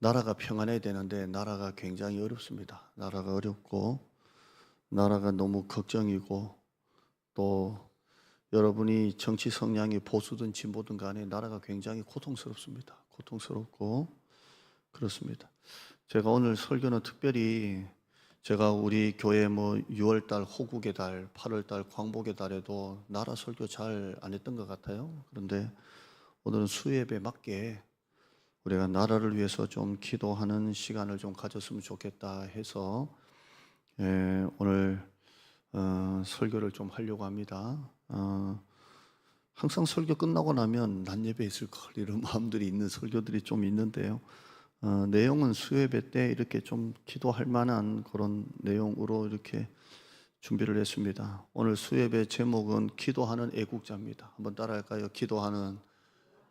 나라가 평안해야 되는데 나라가 굉장히 어렵습니다. 나라가 어렵고 나라가 너무 걱정이고 또 여러분이 정치 성향이 보수든 진보든 간에 나라가 굉장히 고통스럽습니다. 고통스럽고 그렇습니다. 제가 오늘 설교는 특별히 제가 우리 교회 뭐 6월 달 호국의 달, 8월 달 광복의 달에도 나라 설교 잘 안 했던 것 같아요. 그런데 오늘은 수요예배에 맞게 우리가 나라를 위해서 좀 기도하는 시간을 좀 가졌으면 좋겠다 해서 오늘 설교를 좀 하려고 합니다. 항상 설교 끝나고 나면 난 예배 있을 걸 이런 마음들이 있는 설교들이 좀 있는데요. 내용은 수요예배 때 이렇게 좀 기도할 만한 그런 내용으로 이렇게 준비를 했습니다. 오늘 수요예배 제목은 기도하는 애국자입니다. 한번 따라할까요? 기도하는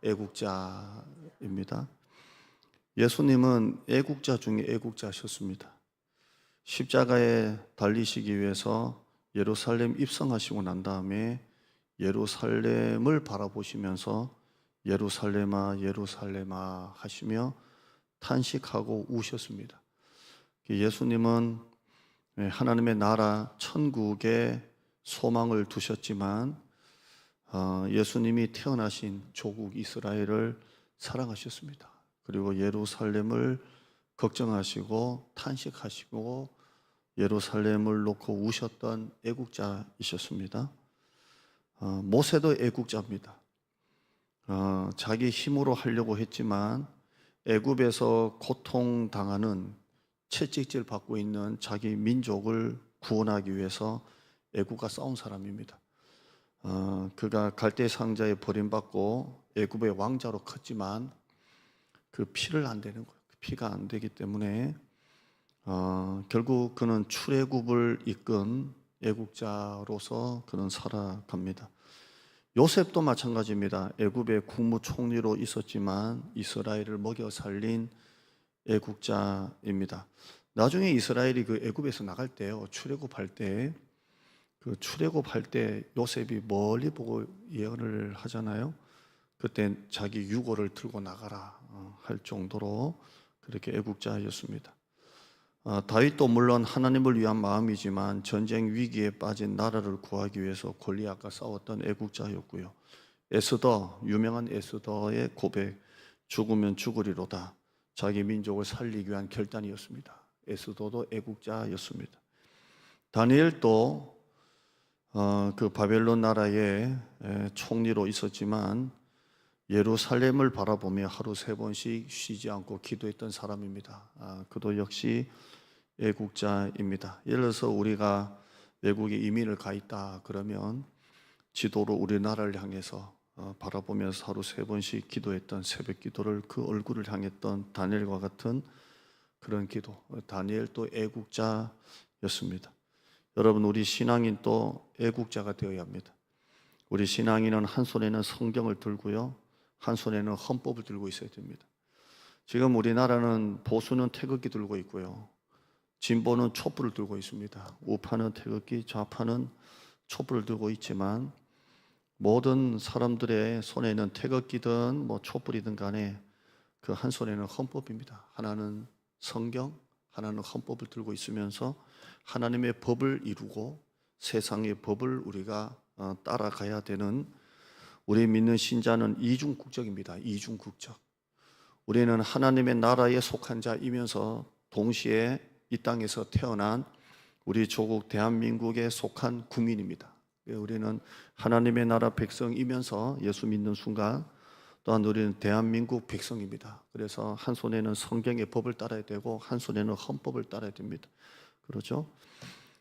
애국자입니다. 예수님은 애국자 중에 애국자셨습니다. 십자가에 달리시기 위해서 예루살렘 입성하시고 난 다음에 예루살렘을 바라보시면서 예루살렘아 예루살렘아 하시며 탄식하고 우셨습니다. 예수님은 하나님의 나라 천국에 소망을 두셨지만 예수님이 태어나신 조국 이스라엘을 사랑하셨습니다. 그리고 예루살렘을 걱정하시고 탄식하시고 예루살렘을 놓고 우셨던 애국자이셨습니다. 모세도 애국자입니다. 자기 힘으로 하려고 했지만 애굽에서 고통당하는 채찍질 받고 있는 자기 민족을 구원하기 위해서 애굽과 싸운 사람입니다. 그가 갈대 상자에 버림받고 애굽의 왕자로 컸지만 그 피를 안 되는 거예요. 피가 안 되기 때문에 결국 그는 출애굽을 이끈 애국자로서 그는 살아갑니다. 요셉도 마찬가지입니다. 애굽의 국무총리로 있었지만 이스라엘을 먹여 살린 애국자입니다. 나중에 이스라엘이 그 애굽에서 나갈 때요, 출애굽할 때 요셉이 멀리 보고 예언을 하잖아요. 그때 자기 유고를 들고 나가라 할 정도로 그렇게 애국자였습니다. 다윗도 물론 하나님을 위한 마음이지만 전쟁 위기에 빠진 나라를 구하기 위해서 골리앗과 싸웠던 애국자였고요. 에스더, 유명한 에스더의 고백, 죽으면 죽으리로다. 자기 민족을 살리기 위한 결단이었습니다. 에스더도 애국자였습니다. 다니엘도 그 바벨론 나라의 총리로 있었지만 예루살렘을 바라보며 하루 3번씩 쉬지 않고 기도했던 사람입니다. 그도 역시 애국자입니다. 예를 들어서 우리가 외국에 이민을 가 있다 그러면 지도로 우리나라를 향해서 바라보면서 하루 3번씩 기도했던 새벽 기도를 그 얼굴을 향했던 다니엘과 같은 그런 기도. 다니엘도 애국자였습니다. 여러분, 우리 신앙인도 애국자가 되어야 합니다. 우리 신앙인은 한 손에는 성경을 들고요, 한 손에는 헌법을 들고 있어야 됩니다. 지금 우리나라는 보수는 태극기 들고 있고요, 진보는 촛불을 들고 있습니다. 우파는 태극기, 좌파는 촛불을 들고 있지만 모든 사람들의 손에는 태극기든 뭐 촛불이든 간에 그 한 손에는 헌법입니다. 하나는 성경, 하나는 헌법을 들고 있으면서 하나님의 법을 이루고 세상의 법을 우리가 따라가야 되는, 우리 믿는 신자는 이중국적입니다. 이중국적. 우리는 하나님의 나라에 속한 자이면서 동시에 이 땅에서 태어난 우리 조국 대한민국에 속한 국민입니다. 우리는 하나님의 나라 백성이면서 예수 믿는 순간 또한 우리는 대한민국 백성입니다. 그래서 한 손에는 성경의 법을 따라야 되고 한 손에는 헌법을 따라야 됩니다. 그렇죠?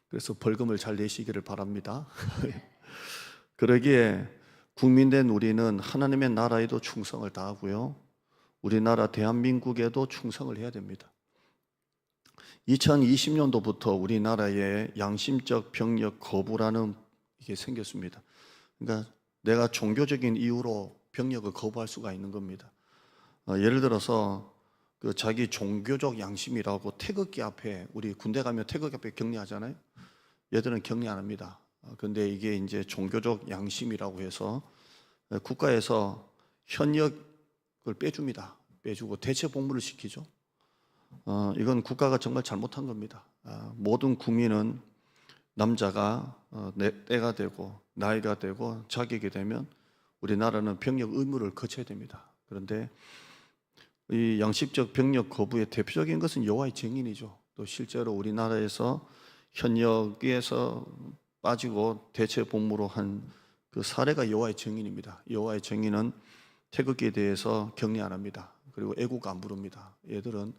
그래서 벌금을 잘 내시기를 바랍니다. 그러기에 국민된 우리는 하나님의 나라에도 충성을 다하고요, 우리나라 대한민국에도 충성을 해야 됩니다. 2020년도부터 우리나라에 양심적 병력 거부라는 게 생겼습니다. 그러니까 내가 종교적인 이유로 병력을 거부할 수가 있는 겁니다. 예를 들어서 그 자기 종교적 양심이라고 태극기 앞에, 우리 군대 가면 태극기 앞에 격리하잖아요. 얘들은 격리 안 합니다. 그런데 이게 이제 종교적 양심이라고 해서 국가에서 현역을 빼줍니다. 빼주고 대체 복무를 시키죠. 이건 국가가 정말 잘못한 겁니다. 모든 국민은 남자가 때가 되고 나이가 되고 자격이 되면 우리나라는 병역 의무를 거쳐야 됩니다. 그런데 이 양식적 병역 거부의 대표적인 것은 여호와의 증인이죠. 또 실제로 우리나라에서 현역에서 빠지고 대체 복무로 한 그 사례가 여호와의 증인입니다. 여호와의 증인은 태극기에 대해서 격리 안 합니다. 그리고 애국 안 부릅니다. 얘들은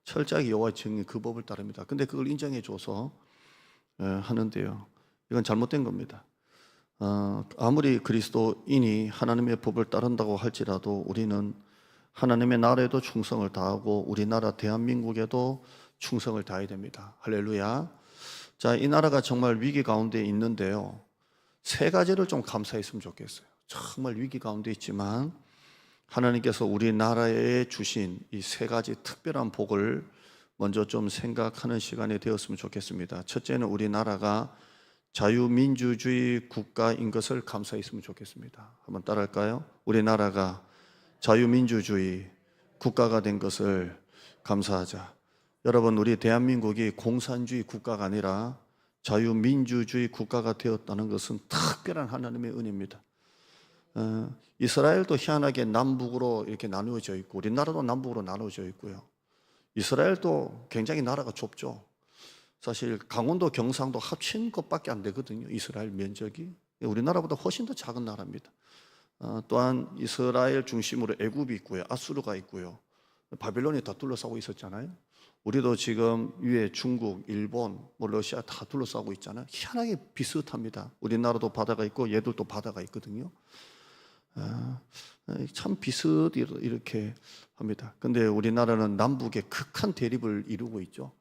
철저하게 여호와의 증인 그 법을 따릅니다. 근데 그걸 인정해 줘서 하는데요. 이건 잘못된 겁니다. 아무리 그리스도인이 하나님의 법을 따른다고 할지라도 우리는 하나님의 나라에도 충성을 다하고 우리나라 대한민국에도 충성을 다해야 됩니다. 할렐루야. 자, 이 나라가 정말 위기 가운데 있는데요. 세 가지를 좀 감사했으면 좋겠어요. 정말 위기 가운데 있지만 하나님께서 우리나라에 주신 이 세 가지 특별한 복을 먼저 좀 생각하는 시간이 되었으면 좋겠습니다. 첫째는 우리나라가 자유민주주의 국가인 것을 감사했으면 좋겠습니다. 한번 따라할까요? 우리나라가 자유민주주의 국가가 된 것을 감사하자. 여러분, 우리 대한민국이 공산주의 국가가 아니라 자유민주주의 국가가 되었다는 것은 특별한 하나님의 은혜입니다. 이스라엘도 희한하게 남북으로 이렇게 나누어져 있고 우리나라도 남북으로 나누어져 있고요. 이스라엘도 굉장히 나라가 좁죠. 사실 강원도 경상도 합친 것밖에 안 되거든요. 이스라엘 면적이 우리나라보다 훨씬 더 작은 나라입니다. 또한 이스라엘 중심으로 애굽이 있고요, 아수르가 있고요, 바빌론이 다 둘러싸고 있었잖아요. 우리도 지금 위에 중국, 일본, 러시아 다 둘러싸고 있잖아요. 희한하게 비슷합니다. 우리나라도 바다가 있고 얘들도 바다가 있거든요. 참 비슷 이렇게 합니다. 근데 우리나라는 남북의 극한 대립을 이루고 있죠.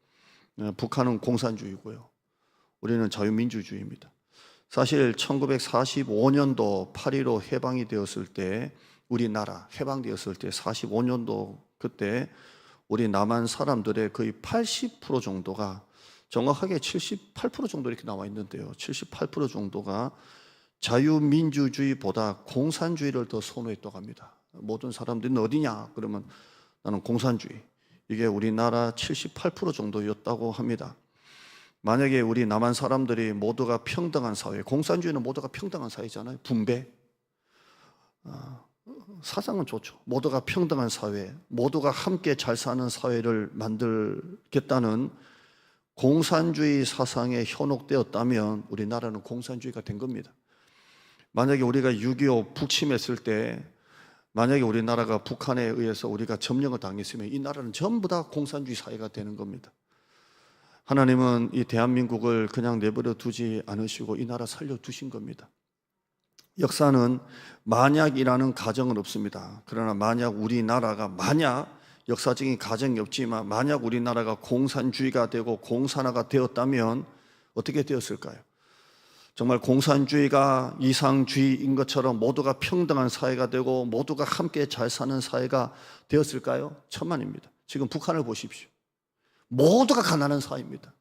북한은 공산주의고요, 우리는 자유민주주의입니다. 사실 1945년도 8.15 해방이 되었을 때, 우리나라 해방되었을 때 45년도 그때 우리 남한 사람들의 거의 80% 정도가, 정확하게 78% 정도 이렇게 나와 있는데요, 78% 정도가 자유민주주의보다 공산주의를 더 선호했다고 합니다. 모든 사람들은 어디냐? 그러면 나는 공산주의. 이게 우리나라 78% 정도였다고 합니다. 만약에 우리 남한 사람들이 모두가 평등한 사회, 공산주의는 모두가 평등한 사회잖아요. 분배. 사상은 좋죠. 모두가 평등한 사회, 모두가 함께 잘 사는 사회를 만들겠다는 공산주의 사상에 현혹되었다면 우리나라는 공산주의가 된 겁니다. 만약에 우리가 6.25 북침했을 때, 만약에 우리나라가 북한에 의해서 우리가 점령을 당했으면 이 나라는 전부 다 공산주의 사회가 되는 겁니다. 하나님은 이 대한민국을 그냥 내버려 두지 않으시고 이 나라 살려두신 겁니다. 역사는 만약이라는 가정은 없습니다. 그러나 만약 우리나라가, 만약 역사적인 가정이 없지만 만약 우리나라가 공산주의가 되고 공산화가 되었다면 어떻게 되었을까요? 정말 공산주의가 이상주의인 것처럼 모두가 평등한 사회가 되고 모두가 함께 잘 사는 사회가 되었을까요? 천만입니다. 지금 북한을 보십시오. 모두가 가난한 사회입니다.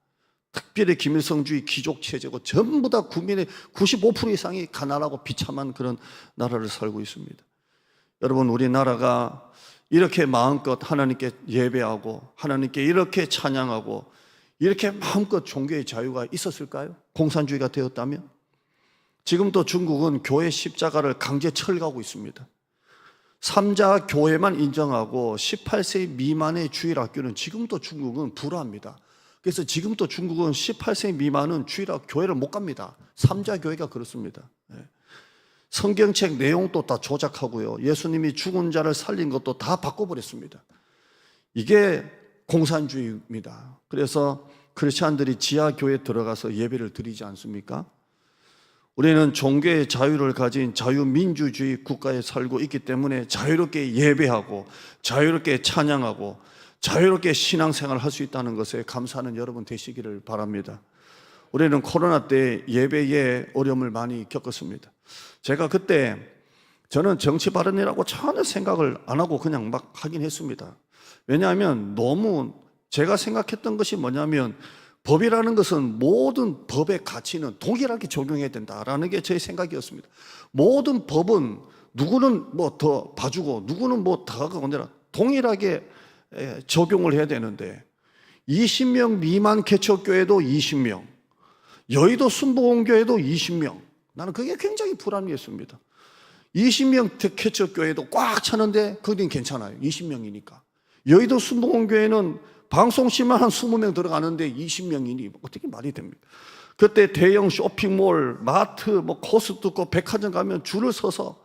특별히 김일성주의 귀족체제고 전부 다 국민의 95% 이상이 가난하고 비참한 그런 나라를 살고 있습니다. 여러분, 우리나라가 이렇게 마음껏 하나님께 예배하고 하나님께 이렇게 찬양하고 이렇게 마음껏 종교의 자유가 있었을까요? 공산주의가 되었다면? 지금도 중국은 교회 십자가를 강제 철거하고 있습니다. 삼자 교회만 인정하고 18세 미만의 주일학교는 지금도 중국은 불허합니다. 그래서 지금도 중국은 18세 미만은 주일학 교회를 못 갑니다. 삼자 교회가 그렇습니다. 성경책 내용도 다 조작하고요, 예수님이 죽은 자를 살린 것도 다 바꿔버렸습니다. 이게 공산주의입니다. 그래서 크리스찬들이 지하교회에 들어가서 예배를 드리지 않습니까? 우리는 종교의 자유를 가진 자유민주주의 국가에 살고 있기 때문에 자유롭게 예배하고 자유롭게 찬양하고 자유롭게 신앙생활을 할 수 있다는 것에 감사하는 여러분 되시기를 바랍니다. 우리는 코로나 때 예배에 어려움을 많이 겪었습니다. 제가 그때 저는 정치 발언이라고 전혀 생각을 안 하고 그냥 막 하긴 했습니다. 왜냐하면 너무 제가 생각했던 것이 뭐냐면 법이라는 것은 모든 법의 가치는 동일하게 적용해야 된다라는 게 제 생각이었습니다. 모든 법은 누구는 뭐 더 봐주고 누구는 뭐 더 하고 아니라 동일하게 적용을 해야 되는데 20명 미만 개척교회도 20명, 여의도 순복음교회도 20명. 나는 그게 굉장히 불합리했습니다. 20명 개척교회도 꽉 차는데 거긴 괜찮아요. 20명이니까. 여의도 순복음교회는 방송실만 한 20명 들어가는데 20명이니 어떻게 말이 됩니까? 그때 대형 쇼핑몰, 마트, 코스트코, 백화점 가면 줄을 서서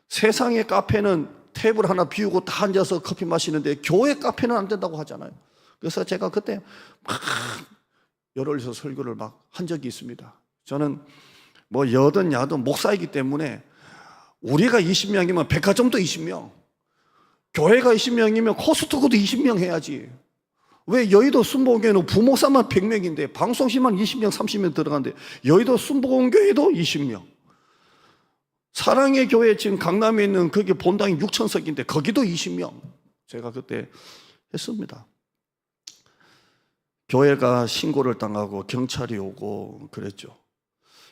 세상의 카페는 테이블 하나 비우고 다 앉아서 커피 마시는데 교회 카페는 안 된다고 하잖아요. 그래서 제가 그때 막 열흘서 설교를 막 한 적이 있습니다. 저는 여든 야든 목사이기 때문에 우리가 20명이면 백화점도 20명, 교회가 20명이면 코스트코도 20명 해야지. 왜 여의도 순복음교회는 부목사만 100명인데 방송실만 20명, 30명 들어가는데 여의도 순복음교회도 20명. 사랑의 교회 지금 강남에 있는 거기 본당이 6,000석인데 거기도 20명. 제가 그때 했습니다. 교회가 신고를 당하고 경찰이 오고 그랬죠.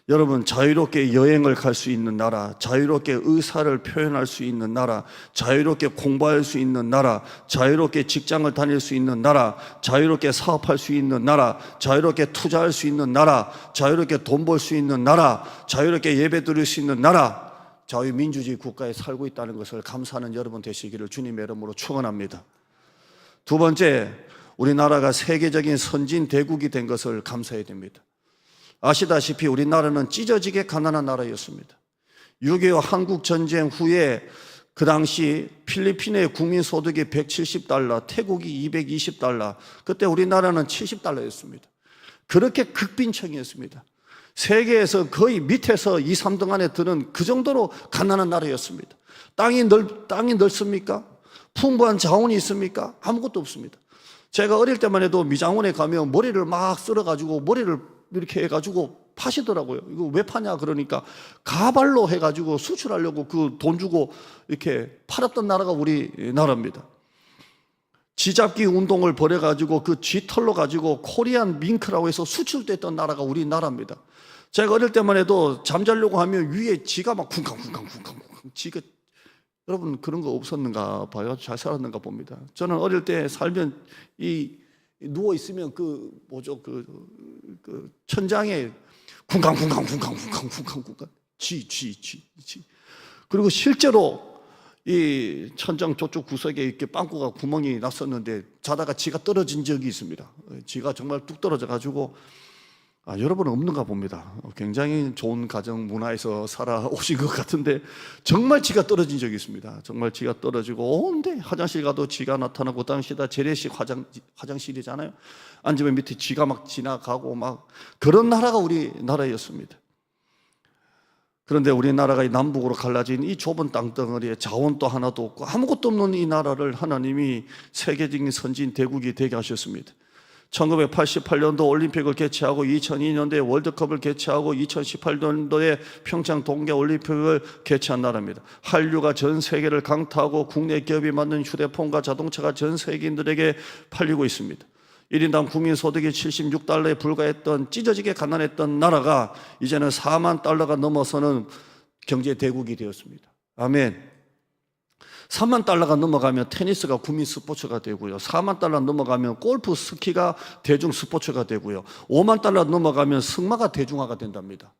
여러분, 자유롭게 여행을 갈 수 있는 나라, 자유롭게 의사를 표현할 수 있는 나라, 자유롭게 공부할 수 있는 나라, 자유롭게 직장을 다닐 수 있는 나라, 자유롭게 사업할 수 있는 나라, 자유롭게 투자할 수 있는 나라, 자유롭게 돈 벌 수 있는 나라, 자유롭게 예배 드릴 수 있는 나라, 자유민주주의 국가에 살고 있다는 것을 감사하는 여러분 되시기를 주님의 이름으로 축원합니다. 두 번째, 우리나라가 세계적인 선진 대국이 된 것을 감사해야 됩니다. 아시다시피 우리나라는 찢어지게 가난한 나라였습니다. 6.25 한국전쟁 후에 그 당시 필리핀의 국민소득이 170달러, 태국이 220달러, 그때 우리나라는 70달러였습니다. 그렇게 극빈층이었습니다. 세계에서 거의 밑에서 2, 3등 안에 드는 그 정도로 가난한 나라였습니다. 땅이 넓습니까? 풍부한 자원이 있습니까? 아무것도 없습니다. 제가 어릴 때만 해도 미장원에 가면 머리를 막 쓸어가지고 머리를 이렇게 해가지고 파시더라고요. 이거 왜 파냐 그러니까 가발로 해가지고 수출하려고 그 돈 주고 이렇게 팔았던 나라가 우리나라입니다. 쥐잡기 운동을 벌여가지고 그 쥐털로 가지고 코리안 밍크라고 해서 수출됐던 나라가 우리나라입니다. 제가 어릴 때만 해도 잠자려고 하면 위에 쥐가 막 쿵쾅쿵쾅 쥐가, 여러분 그런 거 없었는가 봐요. 잘 살았는가 봅니다. 저는 어릴 때 살면 누워 있으면 그 천장에 쿵쾅쿵쾅 쥐. 그리고 실제로 이 천장 저쪽 구석에 이렇게 빵꾸가 구멍이 났었는데 자다가 쥐가 떨어진 적이 있습니다. 쥐가 정말 뚝 떨어져 가지고 여러분은 없는가 봅니다. 굉장히 좋은 가정 문화에서 살아오신 것 같은데 정말 쥐가 떨어진 적이 있습니다. 정말 쥐가 떨어지고 온데 화장실 가도 쥐가 나타나고, 당시 다 재래식 화장실이잖아요. 앉으면 밑에 쥐가 막 지나가고 막 그런 나라가 우리나라였습니다. 그런데 우리나라가 이 남북으로 갈라진 이 좁은 땅덩어리에 자원도 하나도 없고 아무것도 없는 이 나라를 하나님이 세계적인 선진 대국이 되게 하셨습니다. 1988년도 올림픽을 개최하고 2002년도에 월드컵을 개최하고 2018년도에 평창 동계올림픽을 개최한 나라입니다. 한류가 전 세계를 강타하고 국내 기업이 만든 휴대폰과 자동차가 전 세계인들에게 팔리고 있습니다. 1인당 국민소득이 76달러에 불과했던 찢어지게 가난했던 나라가 이제는 4만 달러가 넘어서는 경제대국이 되었습니다. 아멘. 3만 달러가 넘어가면 테니스가 국민 스포츠가 되고요. 4만 달러 넘어가면 골프 스키가 대중 스포츠가 되고요. 5만 달러 넘어가면 승마가 대중화가 된답니다.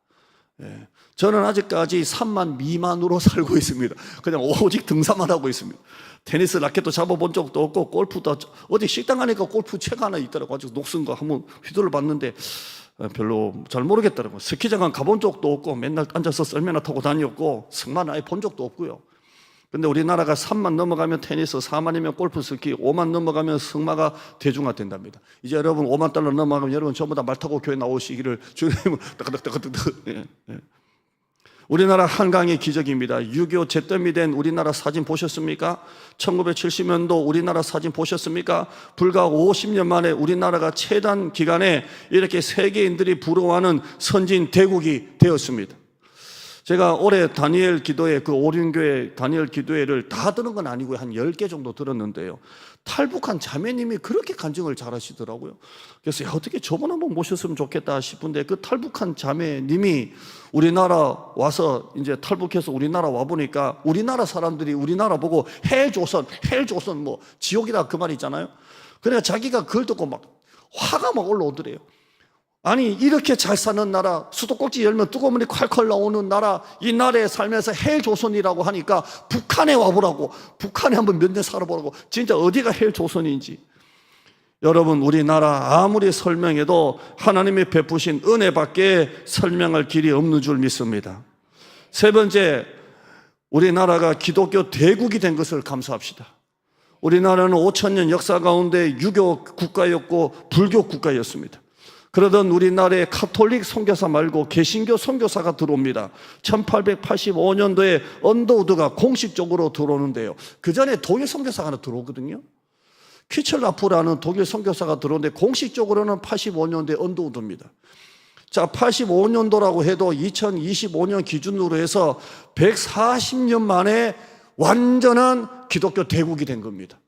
저는 아직까지 3만 미만으로 살고 있습니다. 그냥 오직 등산만 하고 있습니다. 테니스 라켓도 잡아본 적도 없고, 골프도 어디 식당 가니까 골프 채가 하나 있더라고요. 아주 녹슨 거 한번 휘두르 봤는데 별로 잘 모르겠더라고요. 스키장 가본 적도 없고, 맨날 앉아서 썰매나 타고 다녔고, 승마는 아예 본 적도 없고요. 근데 우리나라가 3만 넘어가면 테니스, 4만이면 골프 스키, 5만 넘어가면 승마가 대중화된답니다. 이제 여러분 5만 달러 넘어가면 여러분 전부 다 말 타고 교회 나오시기를 주님은 따끄따끄따끄. 우리나라 한강의 기적입니다. 6.25 잿더미 된 우리나라 사진 보셨습니까? 1970년도 우리나라 사진 보셨습니까? 불과 50년 만에 우리나라가 최단 기간에 이렇게 세계인들이 부러워하는 선진 대국이 되었습니다. 제가 올해 다니엘 기도회, 그 오륜교회 다니엘 기도회를 다 들은 건 아니고요. 한 10개 정도 들었는데요. 탈북한 자매님이 그렇게 간증을 잘하시더라고요. 그래서 어떻게 저분 한번 모셨으면 좋겠다 싶은데 그 탈북한 자매님이 우리나라 와서 이제 탈북해서 우리나라 와 보니까 우리나라 사람들이 우리나라 보고 헬조선 뭐 지옥이다 그 말 있잖아요. 그러니까 자기가 그걸 듣고 막 화가 막 올라오더래요. 아니 이렇게 잘 사는 나라, 수도꼭지 열면 뜨거운 물이 콸콸 나오는 나라, 이 나라에 살면서 헬조선이라고 하니까 북한에 와보라고, 북한에 한번 몇 년 살아보라고. 진짜 어디가 헬조선인지. 여러분, 우리나라 아무리 설명해도 하나님이 베푸신 은혜밖에 설명할 길이 없는 줄 믿습니다. 세 번째, 우리나라가 기독교 대국이 된 것을 감사합시다. 우리나라는 5,000년 역사 가운데 유교 국가였고 불교 국가였습니다. 그러던 우리나라에 가톨릭 선교사 말고 개신교 선교사가 들어옵니다. 1885년도에 언더우드가 공식적으로 들어오는데요. 그 전에 독일 선교사가 하나 들어오거든요. 퀴첼라프라는 독일 선교사가 들어오는데 공식적으로는 85년도에 언더우드입니다. 자, 85년도라고 해도 2025년 기준으로 해서 140년 만에 완전한 기독교 대국이 된 겁니다.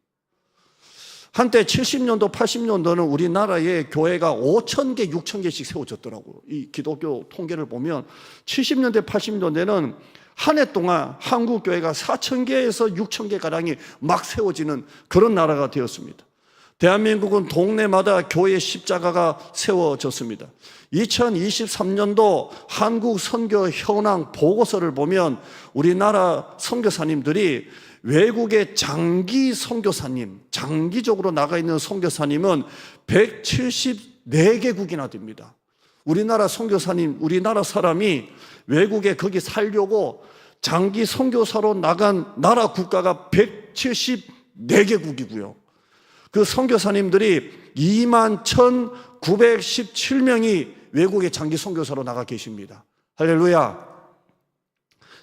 한때 70년도, 80년도는 우리나라에 교회가 5,000개, 6,000개씩 세워졌더라고요. 이 기독교 통계를 보면 70년대, 80년대는 한 해 동안 한국 교회가 4,000개에서 6,000개 가량이 막 세워지는 그런 나라가 되었습니다. 대한민국은 동네마다 교회 십자가가 세워졌습니다. 2023년도 한국 선교 현황 보고서를 보면 우리나라 선교사님들이 외국의 장기 선교사님, 장기적으로 나가 있는 선교사님은 174개국이나 됩니다. 우리나라 선교사님, 우리나라 사람이 외국에 거기 살려고 장기 선교사로 나간 나라 국가가 174개국이고요. 그 선교사님들이 21,917명이 외국의 장기 선교사로 나가 계십니다. 할렐루야.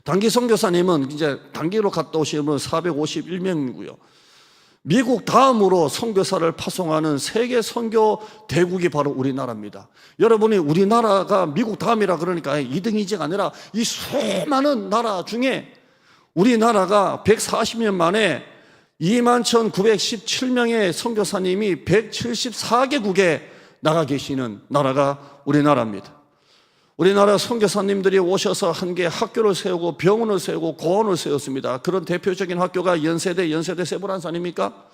단기 선교사님은 이제 단기로 갔다 오시는 분은 451명이고요. 미국 다음으로 선교사를 파송하는 세계 선교 대국이 바로 우리나라입니다. 여러분이 우리나라가 미국 다음이라 그러니까 2등이지가 아니라 이 수많은 나라 중에 우리나라가 140년 만에 21,917명의 선교사님이 174개국에 나가 계시는 나라가 우리나라입니다. 우리나라 선교사님들이 오셔서 한 개 학교를 세우고 병원을 세우고 고원을 세웠습니다. 그런 대표적인 학교가 연세대 세브란스 아닙니까?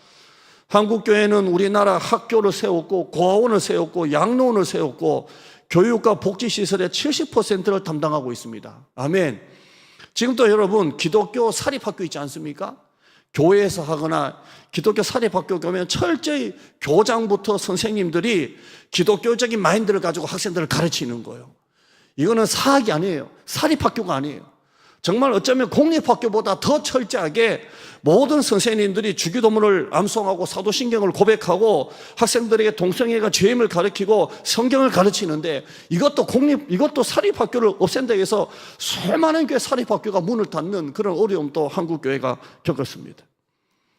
한국교회는 우리나라 학교를 세웠고 고아원을 세웠고 양로원을 세웠고 교육과 복지시설의 70%를 담당하고 있습니다. 아멘. 지금도 여러분 기독교 사립학교 있지 않습니까? 교회에서 하거나 기독교 사립학교 가면 철저히 교장부터 선생님들이 기독교적인 마인드를 가지고 학생들을 가르치는 거예요. 이거는 사학이 아니에요. 사립학교가 아니에요. 정말 어쩌면 공립학교보다 더 철저하게 모든 선생님들이 주기도문을 암송하고 사도신경을 고백하고 학생들에게 동성애가 죄임을 가르치고 성경을 가르치는데 이것도 사립학교를 없앤다고 해서 수많은 교회 사립학교가 문을 닫는 그런 어려움도 한국교회가 겪었습니다.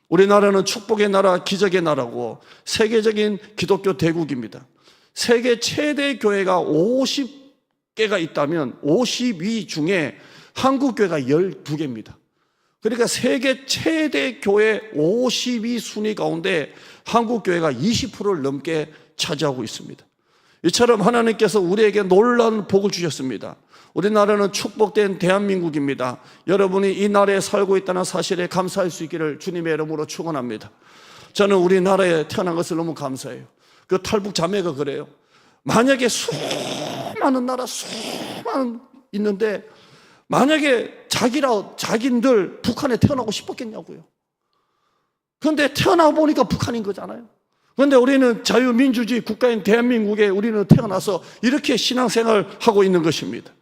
우리나라는 축복의 나라, 기적의 나라고 세계적인 기독교 대국입니다. 세계 최대 교회가 50개가 있다면 52 중에 한국교회가 12개입니다. 그러니까 세계 최대 교회 52 순위 가운데 한국교회가 20%를 넘게 차지하고 있습니다. 이처럼 하나님께서 우리에게 놀라운 복을 주셨습니다. 우리나라는 축복된 대한민국입니다. 여러분이 이 나라에 살고 있다는 사실에 감사할 수 있기를 주님의 이름으로 축원합니다. 저는 우리나라에 태어난 것을 너무 감사해요. 그 탈북 자매가 그래요. 만약에 수많은 나라 수많은 있는데 만약에 자기들 북한에 태어나고 싶었겠냐고요. 그런데 태어나 보니까 북한인 거잖아요. 그런데 우리는 자유민주주의 국가인 대한민국에 우리는 태어나서 이렇게 신앙생활을 하고 있는 것입니다.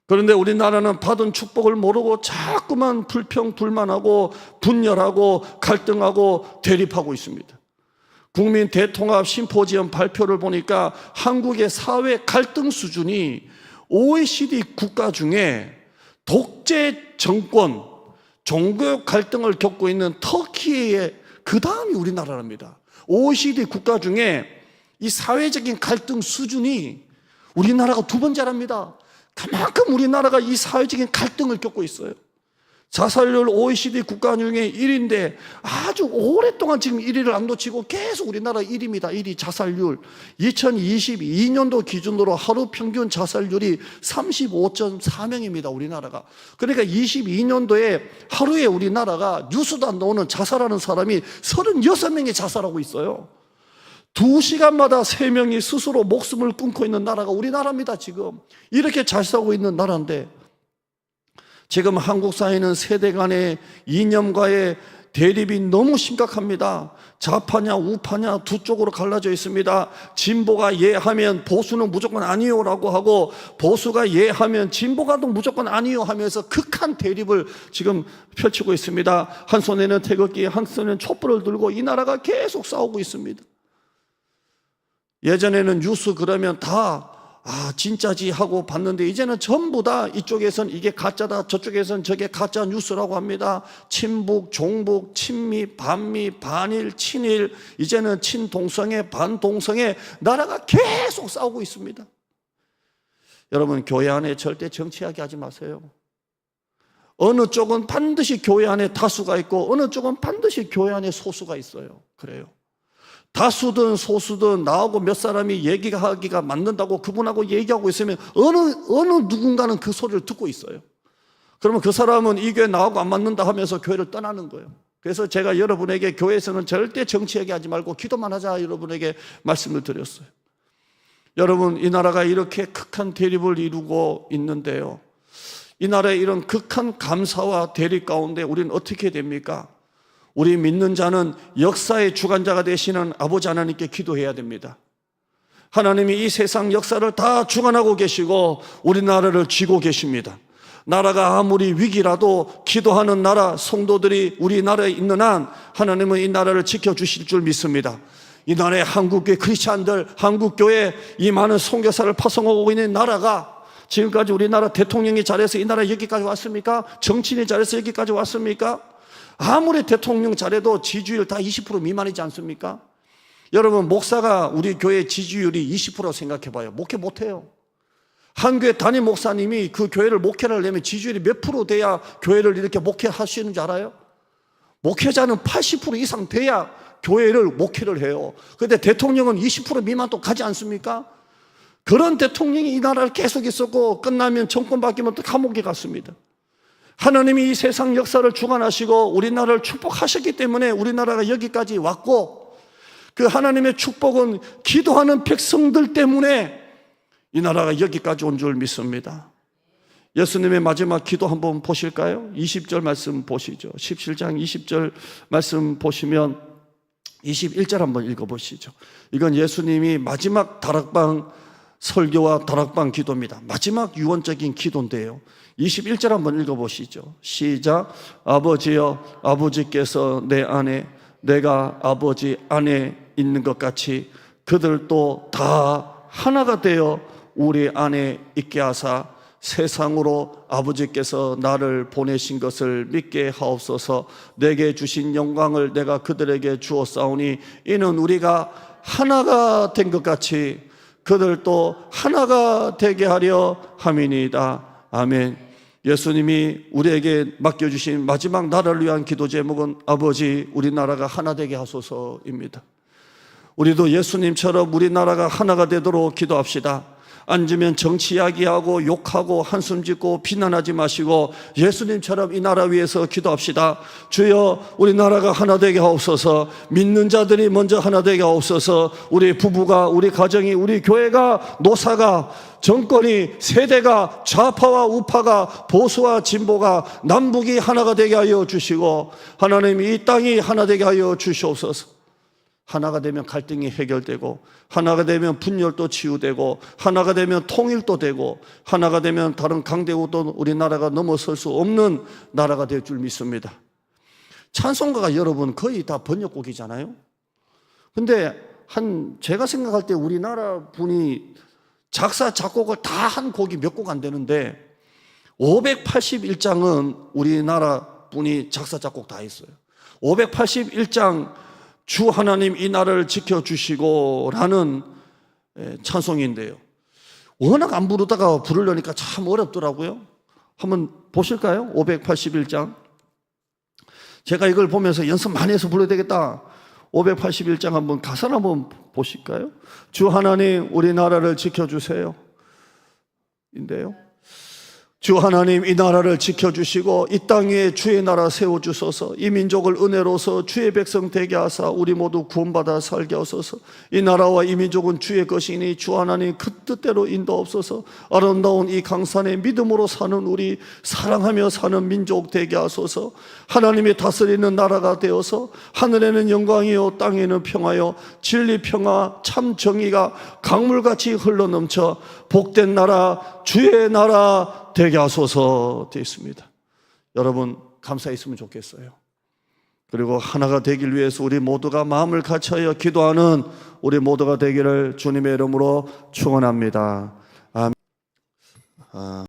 그런데 우리나라는 받은 축복을 모르고 자꾸만 불평불만하고 분열하고 갈등하고 대립하고 있습니다. 국민 대통합 심포지엄 발표를 보니까 한국의 사회 갈등 수준이 OECD 국가 중에 독재 정권, 종교 갈등을 겪고 있는 터키의 그 다음이 우리나라랍니다. OECD 국가 중에 이 사회적인 갈등 수준이 우리나라가 두 번째랍니다. 그만큼 우리나라가 이 사회적인 갈등을 겪고 있어요. 자살률 OECD 국가 중에 1위인데 아주 오랫동안 지금 1위를 안 놓치고 계속 우리나라 1위입니다. 1위 자살률. 2022년도 기준으로 하루 평균 자살률이 35.4명입니다. 우리나라가. 그러니까 22년도에 하루에 우리나라가 뉴스도 안 나오는 자살하는 사람이 36명이 자살하고 있어요. 2시간마다 3명이 스스로 목숨을 끊고 있는 나라가 우리나라입니다. 지금 이렇게 잘 살고 있는 나라인데 지금 한국 사회는 세대 간의 이념과의 대립이 너무 심각합니다. 좌파냐 우파냐 두 쪽으로 갈라져 있습니다. 진보가 예하면 보수는 무조건 아니요라고 하고 보수가 예하면 진보가 또 무조건 아니요 하면서 극한 대립을 지금 펼치고 있습니다. 한 손에는 태극기, 한 손에는 촛불을 들고 이 나라가 계속 싸우고 있습니다. 예전에는 뉴스 그러면 다 진짜지 하고 봤는데 이제는 전부 다 이쪽에선 이게 가짜다, 저쪽에선 저게 가짜 뉴스라고 합니다. 친북, 종북, 친미, 반미, 반일, 친일, 이제는 친동성애, 반동성애, 나라가 계속 싸우고 있습니다. 여러분, 교회 안에 절대 정치하게 하지 마세요. 어느 쪽은 반드시 교회 안에 다수가 있고 어느 쪽은 반드시 교회 안에 소수가 있어요. 그래요. 다수든 소수든 나하고 몇 사람이 얘기하기가 맞는다고 그분하고 얘기하고 있으면 어느 누군가는 그 소리를 듣고 있어요. 그러면 그 사람은 이 교회 나하고 안 맞는다 하면서 교회를 떠나는 거예요. 그래서 제가 여러분에게 교회에서는 절대 정치 얘기하지 말고 기도만 하자 여러분에게 말씀을 드렸어요. 여러분, 이 나라가 이렇게 극한 대립을 이루고 있는데요, 이 나라의 이런 극한 감사와 대립 가운데 우리는 어떻게 됩니까? 우리 믿는 자는 역사의 주관자가 되시는 아버지 하나님께 기도해야 됩니다. 하나님이 이 세상 역사를 다 주관하고 계시고 우리나라를 쥐고 계십니다. 나라가 아무리 위기라도 기도하는 나라 성도들이 우리나라에 있는 한 하나님은 이 나라를 지켜주실 줄 믿습니다. 이 나라의 한국교회 크리스찬들, 한국교회 이 많은 선교사를 파송하고 있는 나라가 지금까지 우리나라 대통령이 잘해서 이 나라 여기까지 왔습니까? 정치인이 잘해서 여기까지 왔습니까? 아무리 대통령 잘해도 지지율 다 20% 미만이지 않습니까? 여러분, 목사가 우리 교회 지지율이 20% 생각해봐요. 목회 못해요. 한 교회 담임 목사님이 그 교회를 목회를 하려면 지지율이 몇 프로 돼야 교회를 이렇게 목회할 수 있는지 알아요? 목회자는 80% 이상 돼야 교회를 목회를 해요. 그런데 대통령은 20% 미만도 가지 않습니까? 그런 대통령이 이 나라를 계속 있었고 끝나면 정권 바뀌면 또 감옥에 갔습니다. 하나님이 이 세상 역사를 주관하시고 우리나라를 축복하셨기 때문에 우리나라가 여기까지 왔고, 그 하나님의 축복은 기도하는 백성들 때문에 이 나라가 여기까지 온 줄 믿습니다. 예수님의 마지막 기도 한번 보실까요? 20절 말씀 보시죠. 17장 20절 말씀 보시면 21절 한번 읽어보시죠. 이건 예수님이 마지막 다락방 설교와 다락방 기도입니다. 마지막 유언적인 기도인데요, 21절 한번 읽어보시죠. 시작. 아버지여, 아버지께서 내 안에 내가 아버지 안에 있는 것 같이 그들도 다 하나가 되어 우리 안에 있게 하사 세상으로 아버지께서 나를 보내신 것을 믿게 하옵소서. 내게 주신 영광을 내가 그들에게 주었사오니 이는 우리가 하나가 된 것 같이 그들도 하나가 되게 하려 함이니이다. 아멘. 예수님이 우리에게 맡겨주신 마지막 나라를 위한 기도 제목은 아버지 우리나라가 하나 되게 하소서입니다. 우리도 예수님처럼 우리나라가 하나가 되도록 기도합시다. 앉으면 정치 이야기하고 욕하고 한숨 짓고 비난하지 마시고 예수님처럼 이 나라 위해서 기도합시다. 주여, 우리나라가 하나 되게 하옵소서. 믿는 자들이 먼저 하나 되게 하옵소서. 우리 부부가, 우리 가정이, 우리 교회가, 노사가, 정권이, 세대가, 좌파와 우파가, 보수와 진보가, 남북이 하나가 되게 하여 주시고 하나님이 이 땅이 하나 되게 하여 주시옵소서. 하나가 되면 갈등이 해결되고, 하나가 되면 분열도 치유되고, 하나가 되면 통일도 되고, 하나가 되면 다른 강대국도 우리나라가 넘어설 수 없는 나라가 될 줄 믿습니다. 찬송가가 여러분 거의 다 번역곡이잖아요. 근데 제가 생각할 때 우리나라 분이 작사 작곡을 다 한 곡이 몇 곡 안 되는데 581장은 우리나라 분이 작사 작곡 다 했어요. 581장 주 하나님 이 나라를 지켜주시고 라는 찬송인데요, 워낙 안 부르다가 부르려니까 참 어렵더라고요. 한번 보실까요? 581장 제가 이걸 보면서 연습 많이 해서 불러야 되겠다. 581장 한번 가사를 한번 보실까요? 주 하나님 우리나라를 지켜주세요 인데요, 주 하나님 이 나라를 지켜주시고 이 땅 위에 주의 나라 세워주소서. 이 민족을 은혜로서 주의 백성 되게 하사 우리 모두 구원받아 살게 하소서. 이 나라와 이 민족은 주의 것이니 주 하나님 그 뜻대로 인도하옵소서. 아름다운 이 강산에 믿음으로 사는 우리, 사랑하며 사는 민족 되게 하소서. 하나님이 다스리는 나라가 되어서 하늘에는 영광이요 땅에는 평화요 진리 평화 참 정의가 강물같이 흘러넘쳐 복된 나라 주의 나라 되게 하소서 되어 있습니다. 여러분 감사했으면 좋겠어요. 그리고 하나가 되길 위해서 우리 모두가 마음을 같이하여 기도하는 우리 모두가 되기를 주님의 이름으로 축원합니다. 아멘.